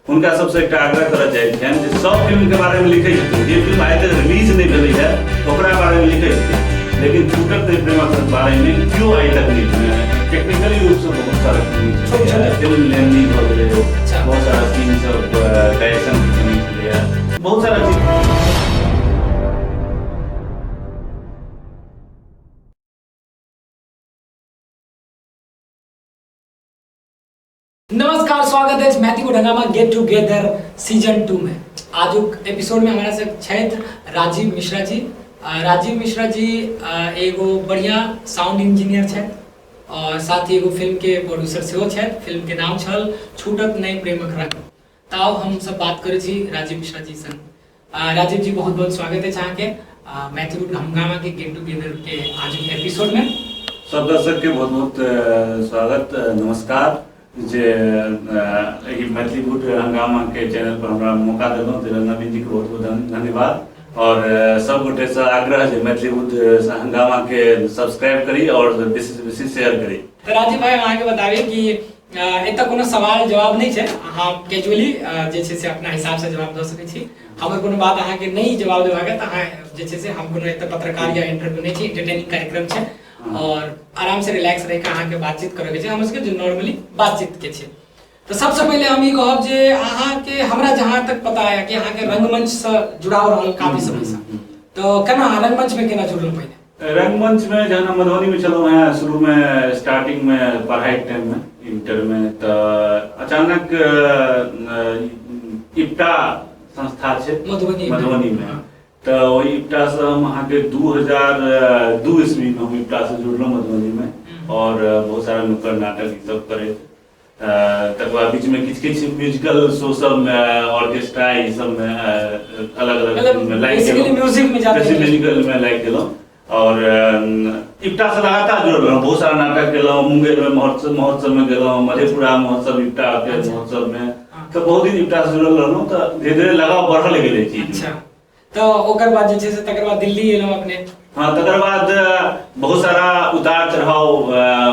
हुनका सबसे एक आग्रह करल जाए छनि जे सब फिल्म के बारे में लिखे छथिन, जे फिल्म आइ तक रिलीज नहीं भेलै है ओकरा बारे में लिखे छथिन, लेकिन छूटत नहीं प्रेमक के बारे में क्यों आइ तक नहीं लिखे हैं। टेक्निकली रूप से बहुत सारा फिल्म लेंदी हो गए, बहुत सारा सीन सब डायरेक्शन की कमी छलै, बहुत सारा चीज। नमस्कार, स्वागत है मैथ्यू ढंगामा गेट टुगेदर सीजन 2 में। आज एपिसोड में हमारा साथ छथि राजीव मिश्रा जी। राजीव मिश्रा जी एगो बढ़िया साउंड इंजीनियर छथि और साथ ही एगो फिल्म के प्रोड्यूसर सेहो छथि। फिल्म के नाम छल छूटत नहीं प्रेमक रंग। ताओ हम सब बात करै छी राजीव मिश्रा जी से। राजीव जी बहुत बहुत स्वागत है अहाँ के मैथ्यू ढंगामा के गेट टुगेदर के आज के एपिसोड में। सब दर्शक के बहुत बहुत स्वागत, नमस्कार। जे मैथिली वुड हंगामा के चैनल पर हमरा मौका देलहुँ, नवीन जी के बहुत बहुत धन्यवाद। और सब गोटे से आग्रह जे मैथिली वुड हंगामा के सब्सक्राइब करी और बेसी शेयर करी। तो राजीव भाई अहाँ के बताबी कि एतऽ कोनो सवाल जवाब नहीं है, अहाँ कैजुअली जे छै से अपना हिसाब से जवाब दऽ सकै छी। हमर कोनो बात अहाँ के नहीं जवाब देबाक है तऽ अहाँ जे छै से हम कोनो एतऽ पत्रकार या इंटरव्यू नहीं छै, एंटरटेनिंग कार्यक्रम छै और आराम से रिलैक्स रह के अहाँ के बातचीत करे के छै, हमर सबके जो नॉर्मली बातचीत के छै। तो सबसे पहले हम ई कहब जे अहाँ के हमरा जहां तक पता है कि अहाँ के रंगमंच से जुड़ाव रहल काफी समय से, तो केना रंगमंच में केना जुड़ल पहले? रंगमंच में जहन हम मधुबनी में छलहुँ हैं, शुरू में स्टार्टिंग में पढ़ाई टाइम में इंटर में, तो अचानक इप्टा संस्था छै मधुबनी में, तो वही इप्टा से हम अहाँ के 2002 ईस्वी में हम इप्टा से जुड़लहुँ मधुबनी में और बहुत सारा नुक्कड़ नाटक ई सब करे। तकर बाद बीच में किछ म्यूजिकल शो सब में, ऑर्केस्ट्रा ई सब में अलग अलग में लाइक म्यूजिकल में लाइक गेलहुँ और इप्टा से लगातार जुड़ल रहलहुँ। बहुत सारा नाटक केलहुँ, मुंगेर में महोत्सव में गेलहुँ, मधेपुरा महोत्सव इप्टा के महोत्सव में, तो बहुत दिन इप्टा से जुड़ल रहलहुँ। तो धीरे धीरे लगाव बढ़ल गेलै चीज। तो ओकर बाद जे छै से तकर बाद दिल्ली एलहुँ अपने। हाँ, तकर बाद बहुत सारा उतार चढ़ाव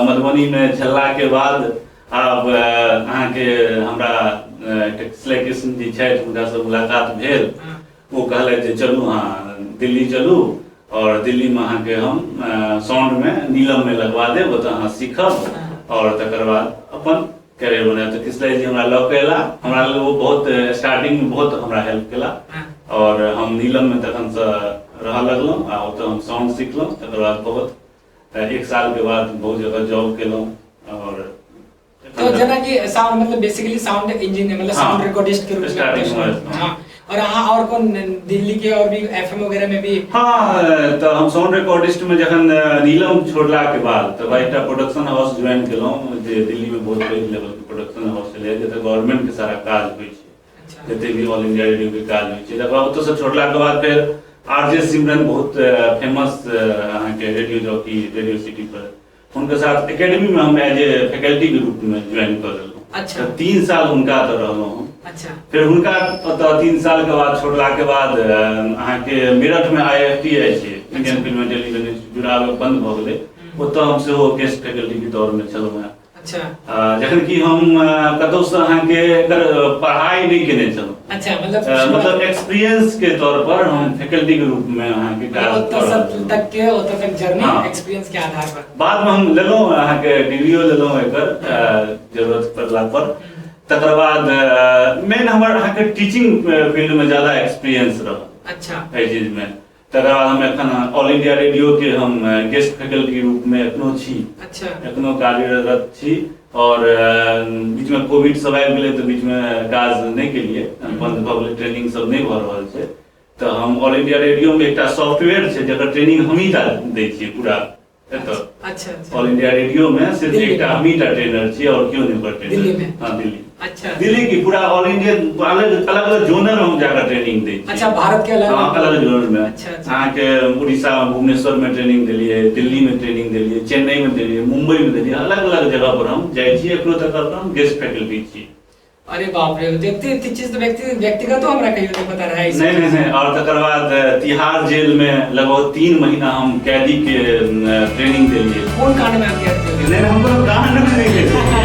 मधुबनी में झेलला के बाद अब अहाँ के हमरा कृष्ण जी छथि, हुनका से मुलाकात भेल। वो कहले जे चलू हाँ दिल्ली चलू और दिल्ली में अहाँ के हम साउंड में नीलम में लगवा देब, ओतऽ अहाँ सीखब और तकर बाद अपन कैरियर बनाएब। तो कृष्ण जी हमरा लऽ के एला, हमरा लग वो बहुत स्टार्टिंग में बहुत हमरा हेल्प केला और हम नीलम में तखन से रह लगलहुँ आ ओतऽ हम साउंड सीखलहुँ। तकर बाद बहुत 1 साल के बाद बहुत जगह जॉब केलहुँ और तो जना कि साउंड मतलब बेसिकली साउंड इंजीनियर मतलब साउंड रिकॉर्डिस्ट के रूप में। हाँ, और हाँ और कौन दिल्ली के और भी एफएम वगैरह में भी? हाँ, तो हम साउंड रिकॉर्डिस्ट में जखन नीलम छोड़ला के बाद तो एकटा प्रोडक्शन हाउस ज्वाइन केलहुँ, जे दिल्ली में बहुत पैघ लेवल के प्रोडक्शन हाउस छलै, जतऽ गवर्नमेंट के सारा काज होइ छै, जते भी ऑल इंडिया रेडियो के काज होइ छै। तकर बाद ओतऽ से छोड़ला के बाद फिर आरजे सिमरन बहुत फेमस अहाँ के रेडियो जॉकी रेडियो सिटी पर, उनके साथ एकेडमी में हम एज ए फैकल्टी के रूप में ज्वाइन कर लेलहुँ। अच्छा, 3 साल हुनका तऽ रहलहुँ। अच्छा, फिर हुनका ओतऽ 3 साल के बाद छोड़ला के बाद अहाँ के मेरठ में IFTI छै, इंडियन फिल्म एंड टेलीविजन जुड़ाव बंद भऽ गेलै, ओतऽ हम सेहो गेस्ट फैकल्टी के तौर में छलहुँ हैं। अच्छा, जखन कि हम कतौ से अहाँ के पढ़ाई नहीं केने छलहुँ। अच्छा, मतलब एक्सपीरियंस के तौर पर हम फैकल्टी के रूप में अहाँ के काज तक जर्नी एक्सपीरियंस के आधार पर बाद में हम लेलहुँ अहाँ के डिग्रियो लेलहुँ एकर जरूरत पड़ला पर। तकर बाद मेन हमर अहाँ के टीचिंग फील्ड में ज्यादा एक्सपीरियंस रहल। अच्छा, एहि चीज में। तकर बाद हम एखन ऑल इंडिया रेडियो के हम गेस्ट फैकल्टी के रूप में एखनो छी। अच्छा, एखनो कार्यरत छी और बीच में कोविड सब आबि गेलै तो बीच में काज नहीं केलिए, बंद भऽ गेलै, ट्रेनिंग सब नहीं भऽ रहल छै। तो हम ऑल इंडिया रेडियो में एकटा सॉफ्टवेयर छै जकर ट्रेनिंग हमही टा दै छियै पूरा एतऽ। अच्छा, ऑल इंडिया रेडियो में सिर्फ एकटा हमही टा ट्रेनर छी और केओ नहीं ओकर ट्रेनर। दिल्ली में? हाँ, दिल्ली। अच्छा, दिल्ली की पूरा ऑल इंडिया अलग अलग जोनर में हम जाकर ट्रेनिंग दै छी। अच्छा, भारत के अलग जोनर में। अच्छा, अहाँ के उड़ीसा भुवनेश्वर में ट्रेनिंग देलिए, दिल्ली में ट्रेनिंग देलिए, चेन्नई में देलिए, मुंबई में देलिए, अलग अलग जगह पर हम जाइ छी। एखनो तक हम गेस्ट फैकल्टी छी। अरे बाप रे, देखते इतनी चीज तो व्यक्तिगत तो हमरा कहियो नहीं पता रहा। नहीं। और तकर बाद तिहाड़ जेल में लगभग 3 महीना हम कैदी के ट्रेनिंग देलिए। कौन कांड में आप कैद थे? नहीं, हम कोनो कांड में नहीं थे।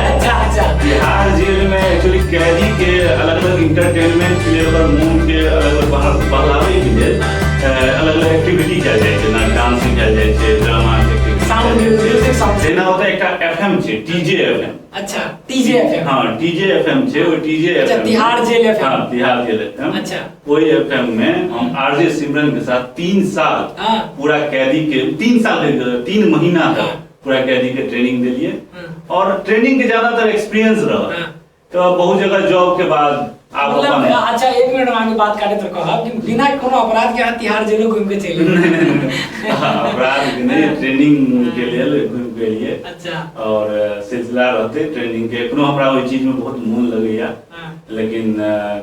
अच्छा, तिहाड़ जेल में एक्चुअली कैदी के अलग अलग इंटरटेनमेंट के लिए और मूड के अलग अलग बहलावे के लिए अलग अलग एक्टिविटी कयल जाइ छै, ना डांसिंग कयल जाइ छै, ड्रामा के साउंड म्यूजिक साउंड जेना होता एकटा एफएम छै टीजे एफएम। अच्छा टीजे एफएम। हां टीजे एफएम छै, ओ टीजे अच्छा एफएम तिहाड़ जेल एफएम। हां तिहाड़ जेल एफएम। अच्छा वही एफएम में हम आरजे सिमरन के साथ 3 साल पूरा कैदी के 3 साल के 3 महीना तक पूरा कैदी के ट्रेनिंग दिलिए और ट्रेनिंग के ज्यादातर एक्सपीरियंस रहा। तो बहुत जगह जॉब के बाद आप मतलब अच्छा 1 मिनट आगे बात काटे तो कहब कि बिना कोनो अपराध के तिहाड़ जेल घूम के चले अपराध के नहीं, ट्रेनिंग के लिए घूम के लिए। अच्छा और सिलसिला रहते ट्रेनिंग के कोनो हमरा ओइ चीज में बहुत मन लगैया, लेकिन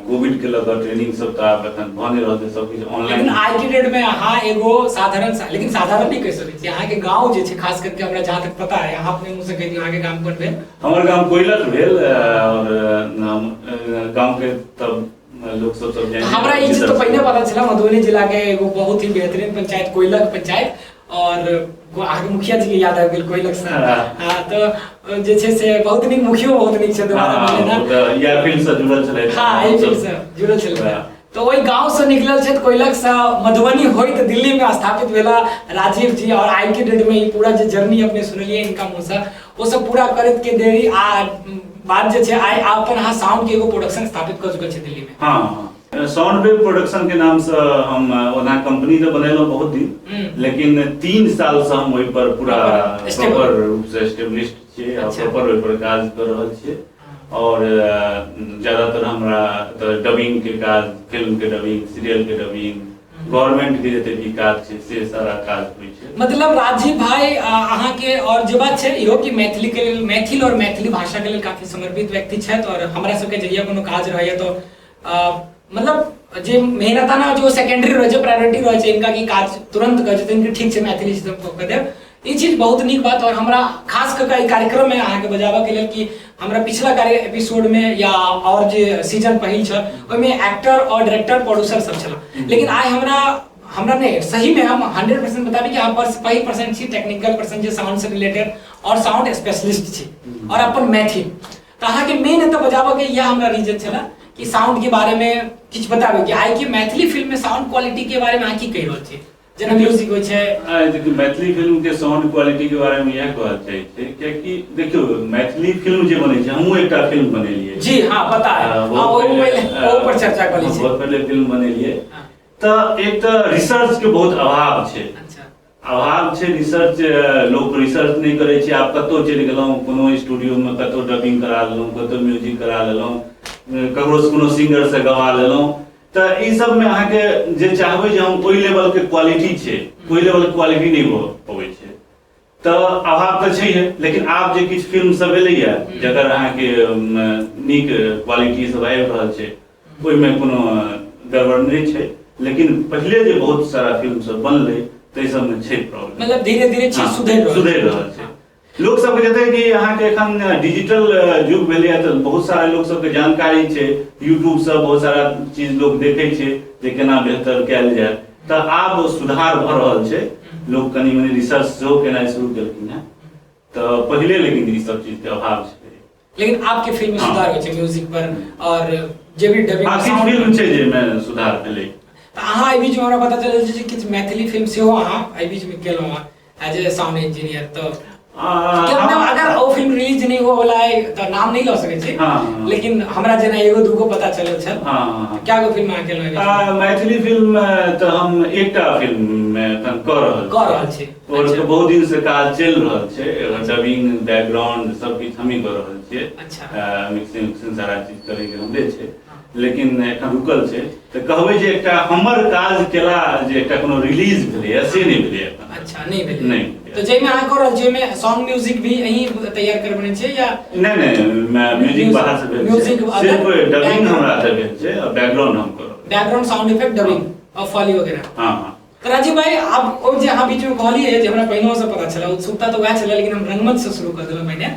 कोविड के लगा ट्रेनिंग सब त एखन भने रहते सब कुछ ऑनलाइन। लेकिन आज की डेट में अहाँ एगो साधारण लेकिन साधारण नहीं कह सकै छी, अहाँ के गांव जे छै खास करके हमरा जहां तक पता है, अहाँ अपने मुंह से कह दियौ अहाँ के गांव कोन भेल? हमर गांव कोइलक भेल और गांव के तब लोग सब जाने। हमरा ई चीज तो पहले पता चला, मधुबनी जिला के एगो बहुत ही बेहतरीन पंचायत कोइलक पंचायत, और आगे मुखिया जी के याद आबि गेल कोइलक से। हां तो जे छै से बहुत नीक मुखियो बहुत नीक छै दोबारा बोले ना, तो या फील्ड से जुड़ल छलै। हां ई फील्ड से जुड़ल छलै। तो ओई गांव से निकलल छै कोइलक से मधुबनी होइत दिल्ली में स्थापित भेला राजीव जी, और आई के डेट में ई पूरा जे जर्नी अपने सुनलिए इनका मुंह से वो सब पूरा करत के देरी आ बात जे छै आई अपन हां साउंड के एगो प्रोडक्शन स्थापित कर चुकल छै दिल्ली में। हां साउंड वेव प्रोडक्शन के नाम से हम ओना कंपनी तो बनेलो बहुत दिन, लेकिन 3 साल से हम ओइ पर पूरा प्रॉपर रूप से एस्टेब्लिश्ड छियै और प्रॉपर ओइ पर काज कर रहल छियै। और ज्यादातर हमरा डबिंग के काज, फिल्म के डबिंग, सीरियल के डबिंग, गवर्नमेंट के जते भी काज छै से सारा काज होय छै। मतलब राजीव भाई अहाँ के और जे बात छै इहो कि मैथिली के लेल, मैथिल और मैथिली भाषा के लेल काफी समर्पित व्यक्ति छथि, और हमरा सबके जहिया कोनो काज रहैया तो मतलब जे मेहनताना जो सेकेंडरी रहे छै, प्रायोरिटी रहे छै इनका की काज तुरंत कर जेतै कि ठीक छै मैथिली से कह देब, ई चीज बहुत नीक बात। और हमरा खास करके ई कार्यक्रम में अहाँ के बजाबा के लेल कि हमरा पिछला कार्य एपिसोड में या और जे सीजन पहिल छ ओय में एक्टर और डायरेक्टर प्रोड्यूसर सब छला, लेकिन आइ हमरा नहीं सही में हम 100% बताबी कि हम पहिल पर्सन छी टेक्निकल पर्सन जे साउंड से रिलेटेड और साउंड स्पेशलिस्ट छी और अपन मैथिल। तो अहाँ के मेन एत बजाबा के यह हमरा रीजन छला कि साउंड के बारे में किछ बताबे कि आइ के मैथिली फिल्म में साउंड क्वालिटी के बारे में अहाँ की कहि रहल छी, जेना म्यूजिक होय छै। देखिए मैथिली फिल्म के साउंड क्वालिटी के बारे में यह कहल चाहे छै कि देखियो मैथिली फिल्म जे बने छै, हमहु एकटा फिल्म बनेलिए। जी हां पता है, हां वो पहले ओ पर चर्चा कर ली छै, बहुत पहले फिल्म बनेलिए। तो एक तो रिसर्च के बहुत अभाव छै। अच्छा अभाव छै रिसर्च, लोग रिसर्च नहीं करे छै। आप कतो चलि गेलौ कोनो स्टूडियो में, कतो डबिंग करा लेलौ, कतो म्यूजिक करा लेलौ, ककरो से कोनो सिंगर से गवा लेलौ, तो ई सब में अहाँ के जे चाहबे जे हम कोई लेवल के क्वालिटी छै, कोई लेवल के क्वालिटी नहीं हो पबै छै। तो अभाव तो छै है, लेकिन आप जे किछ फिल्म सब एलैया जकर अहाँ के नीक क्वालिटी सब आबि रहल छै, ओइ में कोनो गड़बड़ नहीं छै। लेकिन पहले जे बहुत सारा फिल्म सब बनलै तै सब में छै प्रॉब्लम, मतलब धीरे-धीरे चीज सुधरि रहल छै। लोग सब के जते कि अहाँ के एखन डिजिटल युग भेलै त बहुत सारा लोग सब के जानकारी छै, यूट्यूब से बहुत सारा चीज लोग देखे छै जे केना बेहतर कैल जाय। त आब सुधार भ रहल छै, लोग कनी मनी रिसर्च सेहो केनाइ शुरू केलखिन हैं। त पहिले लेकिन ई सब चीज के अभाव छै, लेकिन आपके फिल्म में सुधार होय छै म्यूजिक पर, और जे भी डबिंग साउंड फिल्म छै जे में सुधार भेलै। त अहाँ एहि बीच में हमरा पता चलल छै कि मैथिली फिल्म सेहो अहाँ एहि बीच में केलौ एज ए साउंड इंजीनियर। तो अगर वो फिल्म रिलीज नहीं हो वाला है तो नाम नहीं लो सके छी, लेकिन हमरा जना एगो दूगो पता चलल छ। क्या गो फिल्म आके लो मैथिली फिल्म तो हम एकटा फिल्म में कर रहल छी, और बहुत दिन से काज चल रहल छै, डबिंग बैकग्राउंड सब किछ हम ही कर रहल छियै। अच्छा मिक्सिंग सारा चीज करे के हमरे छै, लेकिन एखन रुकल छै। तो कहबै जे एकटा हमर काज केला जे एकटा कोनो रिलीज भेलै से नहीं भेलै एखन। अच्छा नहीं भेलै, नहीं। तो जे में अहाँ करल जे में सॉन्ग म्यूजिक भी यही तैयार करबने छै या नहीं म्यूजिक बाहर से भेल, म्यूजिक सिर्फ डबिंग हमरा से भेल छै और बैकग्राउंड हम करब, बैकग्राउंड साउंड इफेक्ट डबिंग और फॉली वगैरह। हां तो राजीव भाई आप ओ जे अहाँ बीच में कहलिए जे हमरा पहिनो से पता चला, उत्सुकता तो वह चला, लेकिन हम रंगमंच से शुरू कर देलौ मैंने।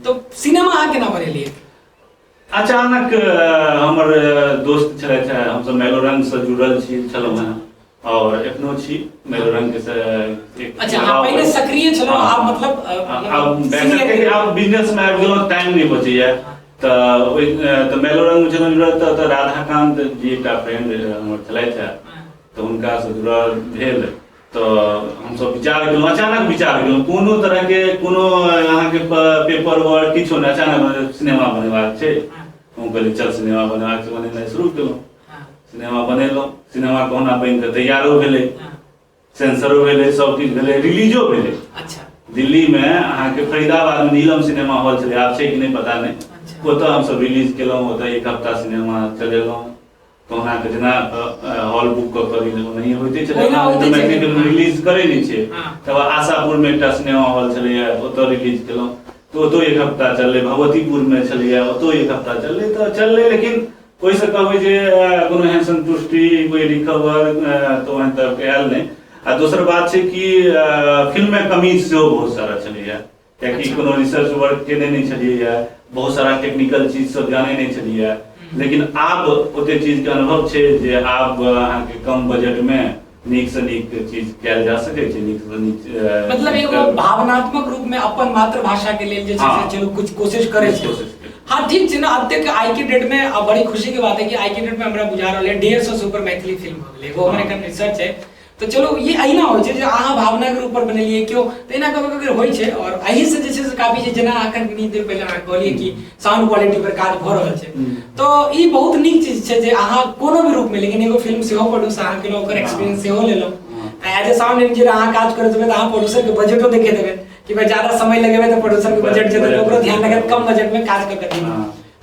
तो सिनेमा अहाँ केना बनेलिए? अचानक हमर दोस्त छलै, हम सब मेलोरंग से जुड़ल छी छलौ हैं और एखनो छी मेलोरंग के से। अच्छा हां पहले सक्रिय छलौ आप, मतलब अब बैठक के आप बिजनेस में आबि गेलौ, टाइम नहीं बचैया तऽ मेलोरंग जखन जुड़ल तऽ राधाकांत जी एकटा फ्रेंड हमर छलथि है, तऽ हुनकासँ जुड़ल भेल। तो हमसब विचार केलहुँ, अचानक विचार केलहुँ, कोनो तरहके कोनो अहाँके पेपर वर्क किछो नहि, अचानक सिनेमा बनेबाक छै। हम कहलियै चल सिनेमा बनेबाक छै, बनेनाइ शुरू केलहुँ। सिनेमा बनेलहुँ, सिनेमा कहुना बनि कऽ तैयारो भेलै, सेंसरो भेलै, सब चीज भेलै, रिलीजो भेलै। दिल्लीमे अहाँके फरीदाबादमे नीलम सिनेमा हॉल छलै, आब छै कि नहि पता नहि, ओतऽ हमसब रिलीज केलहुँ। ओतऽ 1 हफ्ता सिनेमा चलेलहुँ, कहुना के जेना हॉल बुक कऽ कऽ नहीं होइते छलै, तऽ मैथिली फिल्म रिलीज करै नहि छै। तब आशापुरमे एकटा सिनेमा हॉल छलैया, ओतऽ रिलीज केलहुँ, तो ओतौ 1 हफ्ता चललै। भगवतीपुरमे छलैया, ओतौ 1 हफ्ता चललै। तऽ चललै, लेकिन ओहिसँ कहबै जे कोनो एहन संतुष्टि, कोई रिकवर तऽ ओहन तरहके आयल नहि। आ दोसर बात छै कि फिल्ममे कमी सेहो बहुत सारा छलैया, कियाकि कोनो रिसर्च वर्क केने नहीं छलियै, बहुत सारा टेक्निकल चीज सब जाने नहीं छलियै। लेकिन आब ओते चीज के अनुभव छै जे आब अहाँके कम बजट में नीक से नीक चीज कयल जा सकै छै, नीक से नीक मतलब एगो भावनात्मक रूप में अपन मातृभाषा के लेल जे छै से चलो कुछ कोशिश करे छै। हाँ ठीक छै ना। अब तक आई के डेट में बड़ी खुशी की बात है कि आई के डेट में हमरा बुझा रहल है 150 से ऊपर मैथिली फिल्म हो गेलै। वो हमर रिसर्च है, तो चलो ये अहिना होइ छै जे अहाँ भावना के ऊपर बनेलिए क्यों तो एना कभी कभी होइ छै। और एही से जे छै से काफी जे जेना अखन कनी देर पहिले अहाँ कहलिए कि साउंड क्वालिटी पर काज भ रहल छै, तो ई बहुत नीक चीज छै जे अहाँ कोनो भी रूप में, लेकिन एगो फिल्म सेहो प्रोड्यूस अहाँ केलहुँ, ओकर एक्सपीरियंस सेहो लेलहुँ। एज ए साउंड इंजीनियर अहाँ काज करैत हेबै तऽ अहाँ प्रोड्यूसर के बजटो देखे देबै कि भाई ज्यादा समय लगेबै तऽ प्रोड्यूसर के बजट जे देबै ओकरो ध्यान रखत, कम बजट में काज कर के।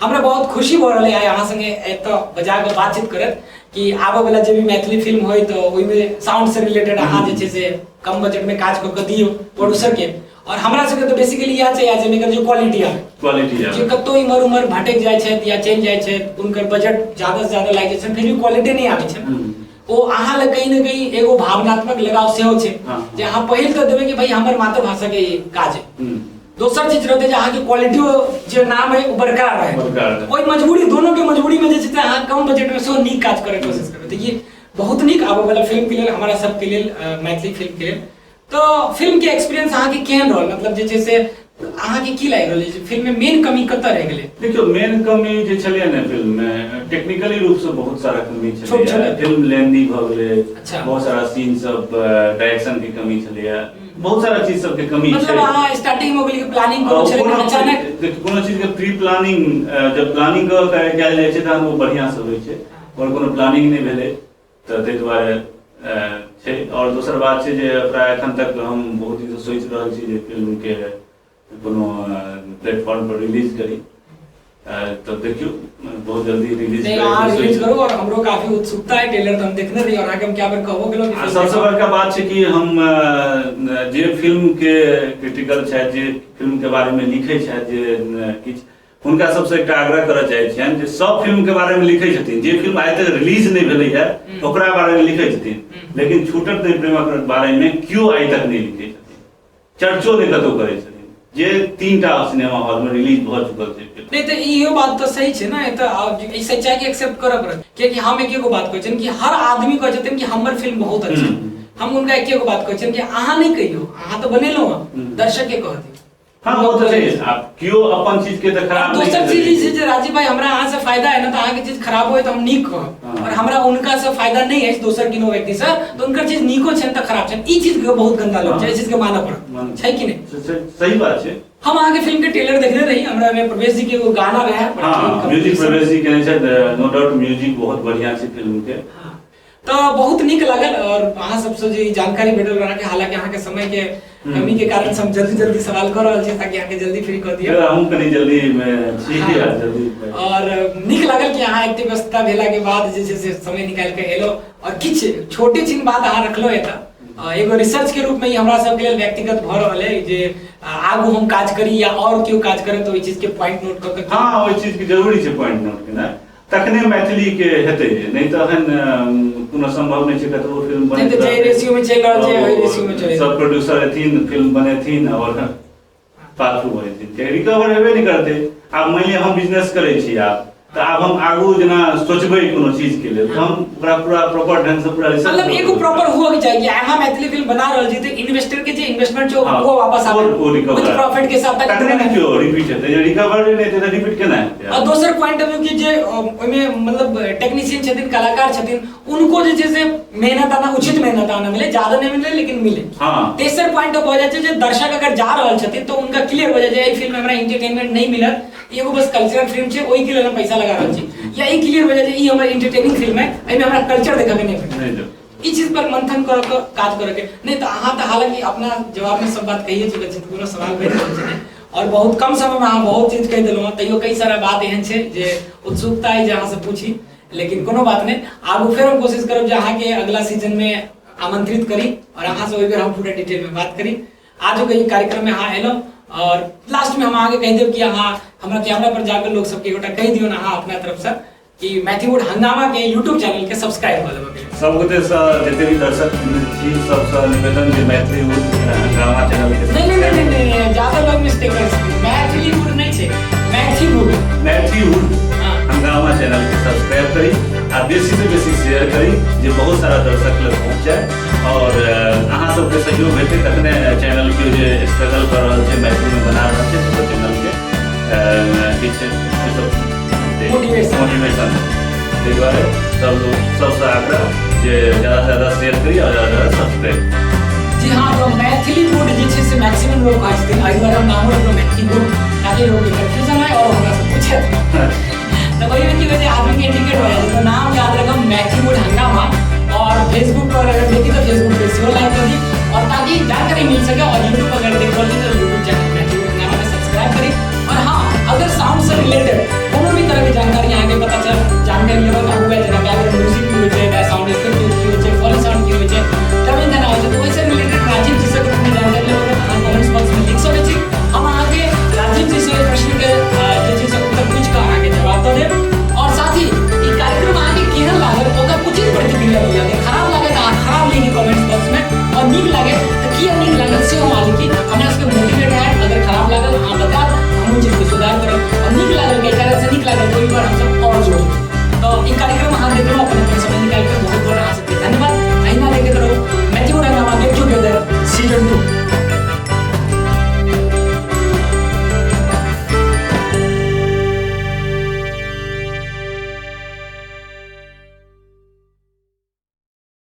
हमरा बहुत खुशी भ रहल है अहाँ संगे एतऽ बजा के बातचीत करत कि आबे वाला जे भी मैथिली फिल्म होय तो ओइ में साउंड से रिलेटेड अहाँ जे छै से कम बजट में काज क के दियौ प्रोड्यूसर के। और हमरा सबके तो बेसिकली यह छै आज मेकर जो क्वालिटी है जे कतो इमर उमर भटक जाय छै या चल जाय छै, उनकर बजट ज्यादा से ज्यादा लाग जाय छै, फिर भी क्वालिटी नहीं आबै छै। ओ अहाँ ले कहीं न कहीं एगो भावनात्मक लगाव सेहो छै जे अहाँ पहिल तऽ देबै कि भाई हमर मातृभाषा के काज है। दोसर चीज रहते जे अहाँ के क्वालिटी जे नाम है वो बरकरार रहे। कोई मजबूरी, दोनों के मजबूरी में जे छै अहाँ कम बजट में सेहो नीक काज करे के कोशिश करबै। तो ये बहुत नीक आबे वाला फिल्म के लिए, हमारा सब के लिए, मैथिली फिल्म के लिए। तो फिल्म के एक्सपीरियंस अहाँ के केहन रहल, मतलब जे छै से अहाँ के की लागि रहल छै फिल्म में मेन कमी कतऽ रह गेलै? देखियो मेन कमी जे छलै ने फिल्म में, टेक्निकली रूप से बहुत सारा कमी छलै। फिल्म लेंदी भ गेलै, बहुत सारा सीन सब, डायरेक्शन की कमी छलै, बहुत सारा चीज सब के कमी छै। मतलब अहाँ स्टार्टिंग में बोली कि प्लानिंग करै छलै, अचानक कोनो चीज के प्री प्लानिंग, जब प्लानिंग कयल जाइ छै तहन वो बढ़िया से होइ छै, और कोनो प्लानिंग नहीं भेलै तऽ ताहि दुआरे छै। और दोसर बात छै जे प्राय एखन तक हम बहुत ही सोचि रहल छी जे फिल्म के कोनो प्लेटफॉर्म पर रिलीज करी, तो देखियो बहुत जल्दी रिलीज करो। और हमरो काफी उत्सुकता है, ट्रेलर तो हम देखने रही और आगे हम क्या कहबो गेलो कि सबसे बड़का बात छै कि हम जे फिल्म के क्रिटिकल छै, जे फिल्म के बारे में लिखै छै, जे किछ हुनका सबसे एकटा आग्रह करऽ चाहै छियनि जे सब फिल्म के बारे में लिखै छथिन। जे फिल्म आइ तक रिलीज नहीं भेलै है ओकरा बारे में लिखै छथिन, लेकिन छूटत नहीं प्रेमक बारे में क्यों आइ तक नहीं लिखै छथिन, चर्चो नहीं कतौ करै छथिन, जे 3टा सिनेमा हॉल में रिलीज भ चुकल छै। नहीं तो इहो बात तो सही छै ना, ई सच्चाई के एक्सेप्ट करऽ पड़त। कियाकि हम एकेगो बात कहै छियनि कि हर आदमी कहै छथिन कि हमर फिल्म बहुत अच्छा, हम उनका एकेगो बात कहै छियनि कि अहाँ नहीं कहियो, अहाँ तो बनेलहुँ हँ, दर्शक के कहत। हाँ वो तो है, आप क्यों अपन चीज के तो खराब नहीं। दोसर चीज छै जे राजीव भाई हमरा अहाँ से फायदा है ना, तो अहाँ के चीज खराब होय तो हम नीक कहब, और हमरा उनका से फायदा नहीं है दोसर किनो व्यक्ति से तो उनकर चीज नीको छै त खराब छै। ई चीज के बहुत गंदा लोग छै, ई चीज के मानऽ पड़त छै कि नहीं? सही बात छै। हम आगे फिल्म के ट्रेलर देखने रही, हमरा में प्रवेश जी के वो गाना रहा। हां म्यूजिक प्रवेश जी के छै, नो डाउट म्यूजिक बहुत बढ़िया छै फिल्म के। तो बहुत नीक लागल। और अहाँ सबसे जे जानकारी भेटल रहा कि हालांकि अहाँ के समय के कमी के कारण हम जल्दी सवाल कर रहल छी ताकि अहाँ के जल्दी फ्री कर दिया। हम कनी जल्दी में छी जल्दी। और नीक लागल कि अहाँ एते व्यस्तता भेला के बाद जे छै से समय निकाल के एलो और किछ छोटे छिन बात अहाँ रखलो एता। एगो रिसर्च के रूप में ही हमरा सब के लिए व्यक्तिगत भ रहल है जे आगू हम काज करी या और क्यों काज करे तो ओइ चीज के पॉइंट नोट क के। हां ओइ चीज के जरूरी छै पॉइंट नोट केना, तखने मैथिली के हेतै, नहीं तो एहन कोनो संभव नहीं छै कतबो फिल्म बने। नहीं तो जे रेशियो में चल रहल छै ओइ रेशियो में चले, सब प्रोड्यूसर एथिन, फिल्म बनेथिन और पाछू होइथिन, के रिकवर हेबे नहीं करते। आब मान लिअ हम बिजनेस करै छी, आप तो अब हम आगू जना सोचबे कोनो चीज के लिए तो हम पूरा प्रॉपर ढंग से पूरा रिसर्च मतलब एगो प्रॉपर हो के चाहिए अहाँ मैथिली फिल्म बना रहल छी त इन्वेस्टर के जे इन्वेस्टमेंट जो वो वापस आवे विद प्रॉफिट के साथ तकने नहीं क्यों रिपीट है ये रिकवर नहीं तो रिपीट केना है और दूसरा पॉइंट ऑफ व्यू कि जे ओमे मतलब टेक्नीशियन छथिन कलाकार छथिन उनको जे छै से मेहनत आना उचित मेहनत आना मिले ज्यादा नहीं मिले लेकिन मिले हां तेसर पॉइंट ऑफ हो जाय छै जे दर्शक अगर जा रहल छथिन तो उनका क्लियर हो जाय छै ए फिल्म में हमरा एंटरटेनमेंट नहीं मिलत एगो बस कल्चरल फिल्म छै ओही के लेल हम पैसा लगा रहल छी या ई क्लियर हो जाय छै ई हमर एंटरटेनिंग फिल्म है एमे हमरा कल्चर देखे के नहीं मिले ई चीज पर मंथन कर के काज करे के नहीं तो अहाँ तो हालांकि अपना जवाब में सब बात कहिए चुके छी कोनो सवाल भेट रहल छै और बहुत कम समय में अहाँ बहुत चीज कह देलहुँ तैयो कई सारा बात एहन छै जे उत्सुकता है जे अहाँ से पूछी लेकिन कोनो बात नहीं आगू फिर हम कोशिश करब जे अहाँ के अगला सीजन में आमंत्रित करी और अहाँ से ओइ बेर हम पूरा डिटेल में बात करी आज के कार्यक्रम में अहाँ एलहुँ और लास्ट में हम आगे कह देब कि अहाँ हमरा कैमरा पर जाकर लोग सबके गोटा कह दियो ना अहाँ अपना तरफ से कि मैथिलीवुड हंगामा के YouTube चैनल के सब्सक्राइब कर लेबे सबके जते भी दर्शक छी सब निवेदन जे मैथिलीवुड हंगामा चैनल के नहीं ज्यादा लोग मिस्टेक कर सकते मैथिलीवुड नहीं छे मैथिलीवुड हंगामा चैनल के सब्सक्राइब करी आ बेसी से बेसी शेयर करी जे बहुत सारा दर्शक लग पहुंच जाए और अहाँ सबके सहयोग हेतै तखने चैनल के जे स्ट्रगल कर रहल छै मैथिली में बना रहल छै तो चैनल के किछु मोटिवेशन ताहि दुआरे सब लोग सबसे आग्रह जे ज्यादा से ज्यादा शेयर करी और ज्यादा से सब्सक्राइब जी हाँ तो मैथिलीवुड जे छै से मैक्सिमम लोग आज दिन आई बार हम नाम रो मैथिलीवुड ताकि लोग कंफ्यूजन है और हमरा से पूछे तो कोई भी वजह आदमी के इंडिकेट हो जाए तो नाम याद रखम मैथिलीवुड हंगामा और फेसबुक पर अगर देखी तो